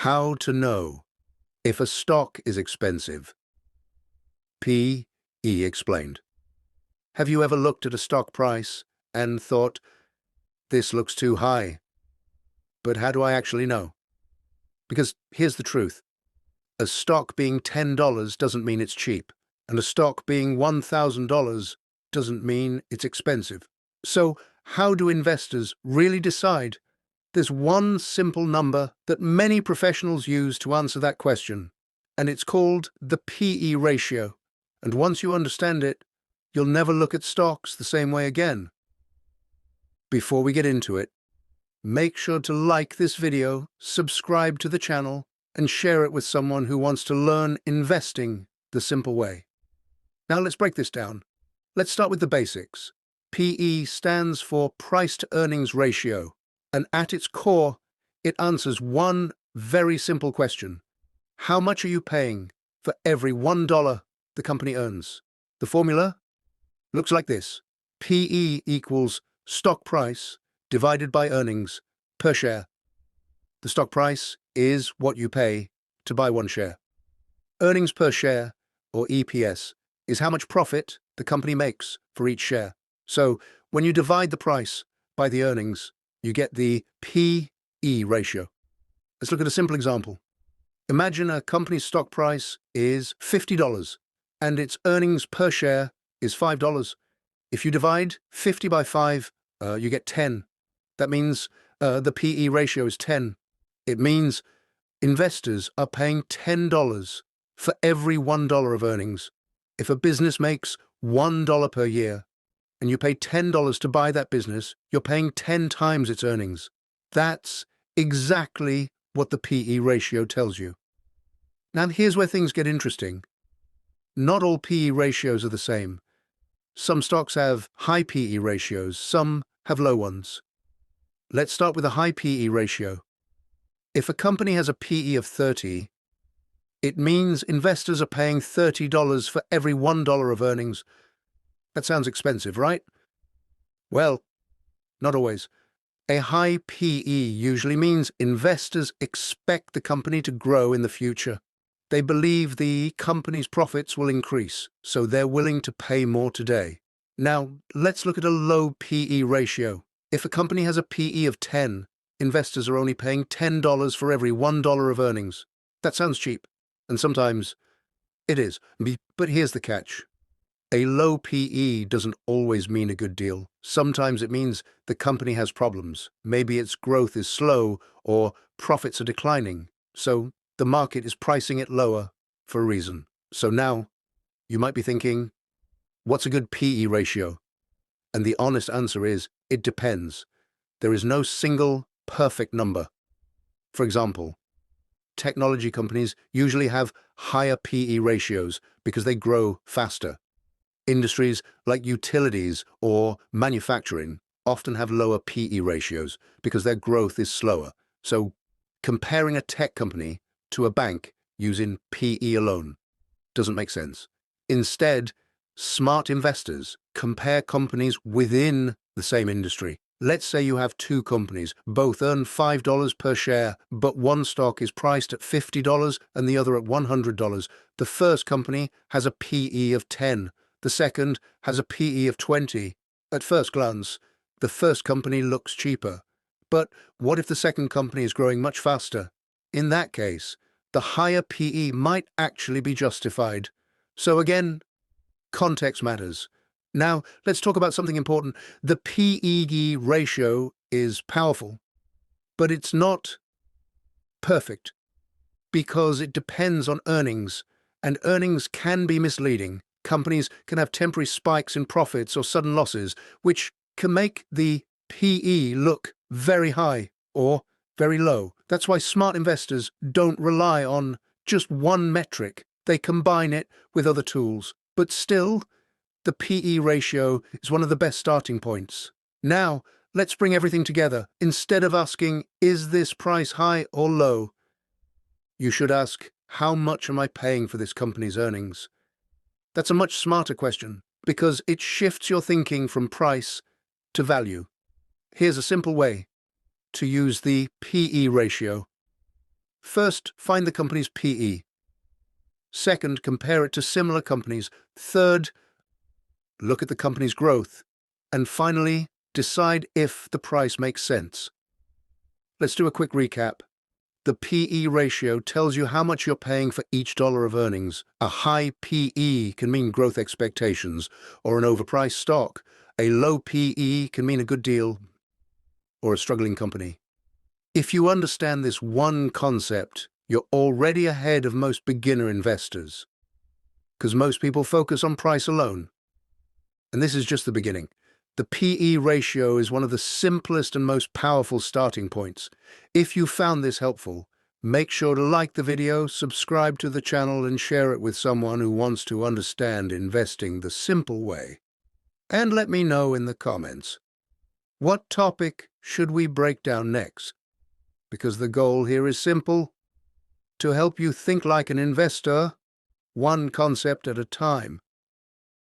How to know if a stock is expensive. P.E. explained. Have you ever looked at a stock price and thought, this looks too high? But how do I actually know? Because here's the truth. A stock being $10 doesn't mean it's cheap, and a stock being $1,000 doesn't mean it's expensive. So how do investors really decide? There's one simple number that many professionals use to answer that question, and it's called the P/E ratio. And once you understand it, you'll never look at stocks the same way again. Before we get into it, make sure to like this video, subscribe to the channel, and share it with someone who wants to learn investing the simple way. Now let's break this down. Let's start with the basics. P/E stands for price-to-earnings ratio, and at its core, it answers one very simple question. How much are you paying for every $1 the company earns? The formula looks like this. P/E equals stock price divided by earnings per share. The stock price is what you pay to buy one share. Earnings per share, or EPS, is how much profit the company makes for each share. So when you divide the price by the earnings, you get the P/E ratio. Let's look at a simple example. Imagine a company's stock price is $50 and its earnings per share is $5. If you divide 50 by 5, you get 10. That means the P/E ratio is 10. It means investors are paying $10 for every $1 of earnings. If a business makes $1 per year and you pay $10 to buy that business, you're paying 10 times its earnings. That's exactly what the P/E ratio tells you. Now here's where things get interesting. Not all P/E ratios are the same. Some stocks have high P/E ratios, some have low ones. Let's start with a high P/E ratio. If a company has a P/E of 30, it means investors are paying $30 for every $1 of earnings. That sounds expensive, right? Well, not always. A high P/E usually means investors expect the company to grow in the future. They believe the company's profits will increase, so they're willing to pay more today. Now, let's look at a low P/E ratio. If a company has a P/E of 10, investors are only paying $10 for every $1 of earnings. That sounds cheap, and sometimes it is. But here's the catch. A low P/E doesn't always mean a good deal. Sometimes it means the company has problems. Maybe its growth is slow or profits are declining. So the market is pricing it lower for a reason. So now you might be thinking, what's a good P/E ratio? And the honest answer is, it depends. There is no single perfect number. For example, technology companies usually have higher P/E ratios because they grow faster. Industries like utilities or manufacturing often have lower P/E ratios because their growth is slower. So comparing a tech company to a bank using P/E alone doesn't make sense. Instead, smart investors compare companies within the same industry. Let's say you have two companies, both earn $5 per share, but one stock is priced at $50 and the other at $100. The first company has a P/E of 10. The second has a P/E of 20. At first glance, the first company looks cheaper. But what if the second company is growing much faster? In that case, the higher P/E might actually be justified. So again, context matters. Now, let's talk about something important. The P/E ratio is powerful, but it's not perfect because it depends on earnings, and earnings can be misleading. Companies can have temporary spikes in profits or sudden losses, which can make the P/E look very high or very low. That's why smart investors don't rely on just one metric. They combine it with other tools. But still, the P/E ratio is one of the best starting points. Now, let's bring everything together. Instead of asking, is this price high or low? You should ask, how much am I paying for this company's earnings? That's a much smarter question because it shifts your thinking from price to value. Here's a simple way to use the P/E ratio. First, find the company's PE. Second, compare it to similar companies. Third, look at the company's growth. And finally, decide if the price makes sense. Let's do a quick recap. The PE ratio tells you how much you're paying for each dollar of earnings. A high PE can mean growth expectations or an overpriced stock. A low PE can mean a good deal or a struggling company. If you understand this one concept, you're already ahead of most beginner investors. Because most people focus on price alone. And this is just the beginning. The PE ratio is one of the simplest and most powerful starting points. If you found this helpful, make sure to like the video, subscribe to the channel, and share it with someone who wants to understand investing the simple way. And let me know in the comments, what topic should we break down next? Because the goal here is simple: to help you think like an investor, one concept at a time.